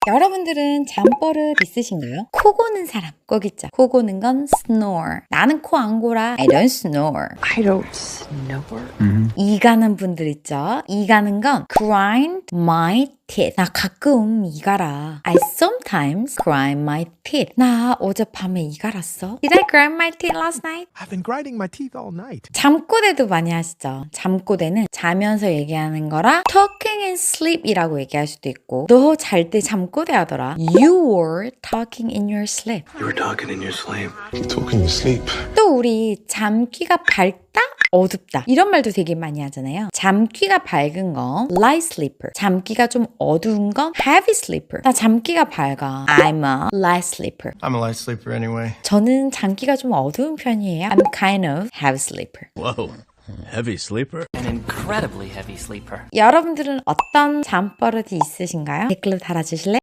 여러분들은 잠버릇 있으신가요? 코 고는 사람 꼭 있죠. 코 고는 건 snore. 나는 코 안 골아. I don't snore. I don't snore. 이 가는 분들 있죠. 이 가는 건 grind my teeth. 나 가끔 이 갈아. I sometimes grind my teeth. 나 어젯밤에 이 갈았어. Did I grind my teeth last night? I've been grinding my teeth all night. 잠꼬대도 많이 하시죠. 잠꼬대는 자면서 얘기하는 거라 talking in sleep이라고 얘기할 수도 있고 너 잘 때 잠꼬대 하더라. You were talking in your sleep. You were talking in your sleep. You talking in your sleep. 또 우리 잠귀가 밝다? 어둡다. 이런 말도 되게 많이 하잖아요. 잠귀가 밝은 건 light sleeper. 잠귀가 좀 어두운 건 heavy sleeper. 나 잠귀가 밝아. I'm a light sleeper. I'm a light sleeper anyway. 저는 잠귀가 좀 어두운 편이에요. I'm kind of heavy sleeper. Whoa. Heavy sleeper? An incredibly heavy sleeper. 여러분들은 어떤 잠버릇이 있으신가요? 댓글로 달아주실래요?